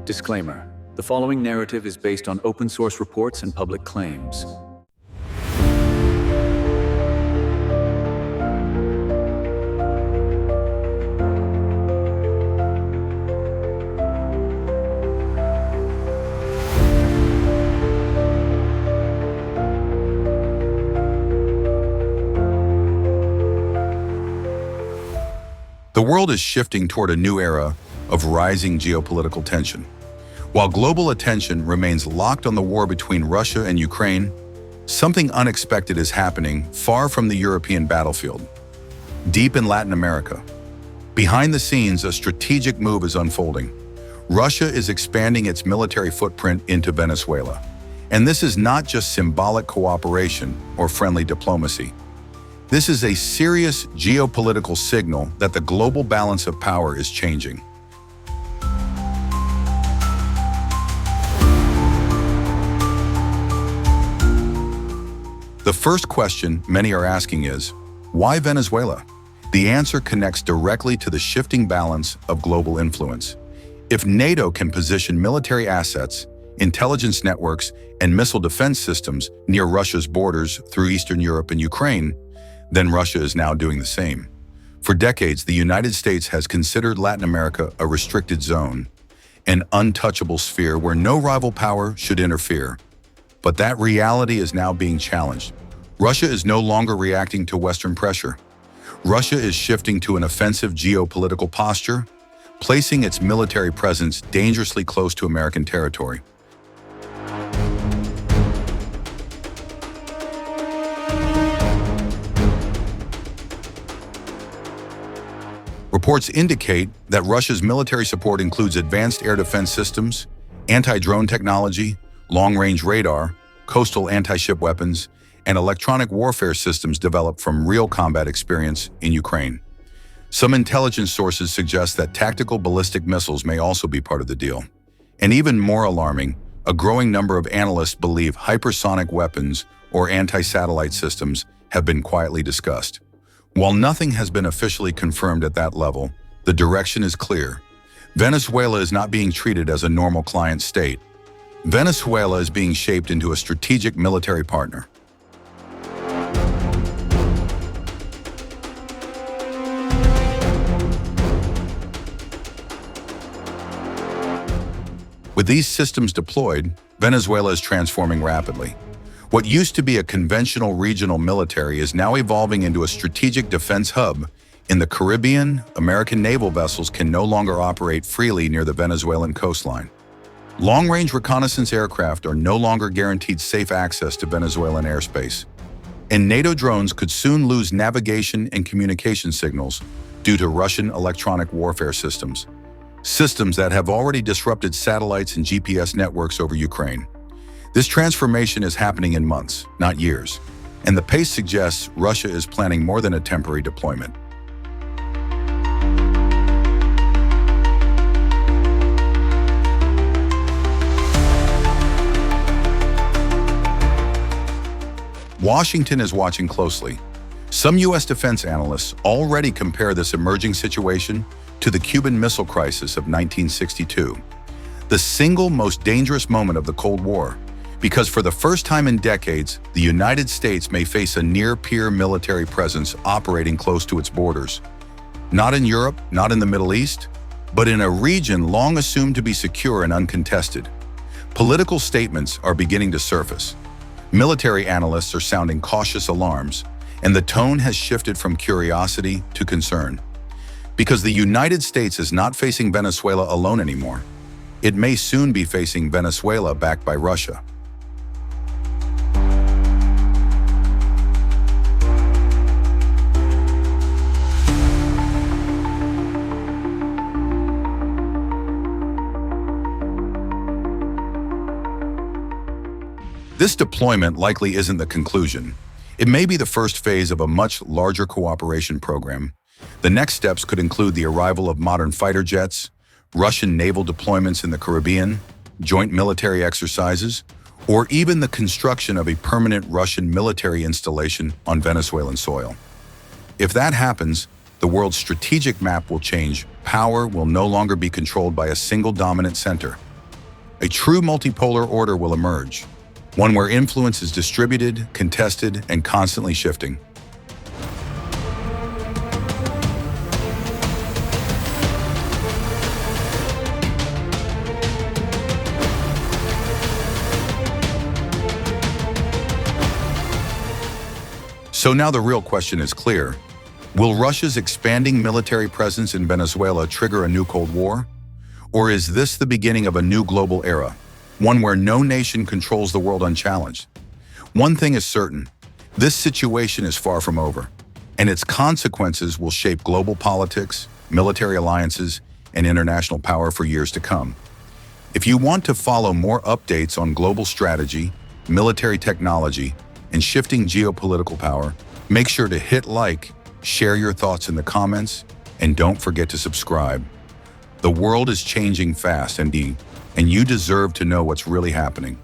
Disclaimer: the following narrative is based on open source reports and public claims. The world is shifting toward a new era of rising geopolitical tension. While global attention remains locked on the war between Russia and Ukraine, something unexpected is happening far from the European battlefield. Deep in Latin America, behind the scenes, a strategic move is unfolding. Russia is expanding its military footprint into Venezuela. And this is not just symbolic cooperation or friendly diplomacy. This is a serious geopolitical signal that the global balance of power is changing. The first question many are asking is, why Venezuela? The answer connects directly to the shifting balance of global influence. If NATO can position military assets, intelligence networks, and missile defense systems near Russia's borders through Eastern Europe and Ukraine, then Russia is now doing the same. For decades, the United States has considered Latin America a restricted zone, an untouchable sphere where no rival power should interfere. But that reality is now being challenged. Russia is no longer reacting to Western pressure. Russia is shifting to an offensive geopolitical posture, placing its military presence dangerously close to American territory. Reports indicate that Russia's military support includes advanced air defense systems, anti-drone technology, long-range radar, coastal anti-ship weapons, and electronic warfare systems developed from real combat experience in Ukraine. Some intelligence sources suggest that tactical ballistic missiles may also be part of the deal. And even more alarming, a growing number of analysts believe hypersonic weapons or anti-satellite systems have been quietly discussed. While nothing has been officially confirmed at that level, the direction is clear. Venezuela is not being treated as a normal client state. Venezuela is being shaped into a strategic military partner. With these systems deployed, Venezuela is transforming rapidly. What used to be a conventional regional military is now evolving into a strategic defense hub. In the Caribbean, American naval vessels can no longer operate freely near the Venezuelan coastline. Long-range reconnaissance aircraft are no longer guaranteed safe access to Venezuelan airspace. And NATO drones could soon lose navigation and communication signals due to Russian electronic warfare systems. Systems that have already disrupted satellites and GPS networks over Ukraine. This transformation is happening in months, not years, and the pace suggests Russia is planning more than a temporary deployment. Washington is watching closely. Some U.S. defense analysts already compare this emerging situation to the Cuban Missile Crisis of 1962, the single most dangerous moment of the Cold War. Because for the first time in decades, the United States may face a near-peer military presence operating close to its borders. Not in Europe, not in the Middle East, but in a region long assumed to be secure and uncontested. Political statements are beginning to surface. Military analysts are sounding cautious alarms, and the tone has shifted from curiosity to concern. Because the United States is not facing Venezuela alone anymore. It may soon be facing Venezuela backed by Russia. This deployment likely isn't the conclusion. It may be the first phase of a much larger cooperation program. The next steps could include the arrival of modern fighter jets, Russian naval deployments in the Caribbean, joint military exercises, or even the construction of a permanent Russian military installation on Venezuelan soil. If that happens, the world's strategic map will change. Power will no longer be controlled by a single dominant center. A true multipolar order will emerge, one where influence is distributed, contested, and constantly shifting. So now the real question is clear. Will Russia's expanding military presence in Venezuela trigger a new Cold War? Or is this the beginning of a new global era, one where no nation controls the world unchallenged? One thing is certain, this situation is far from over, and its consequences will shape global politics, military alliances, and international power for years to come. If you want to follow more updates on global strategy, military technology, and shifting geopolitical power, make sure to hit like, share your thoughts in the comments, and don't forget to subscribe. The world is changing fast, and you deserve to know what's really happening.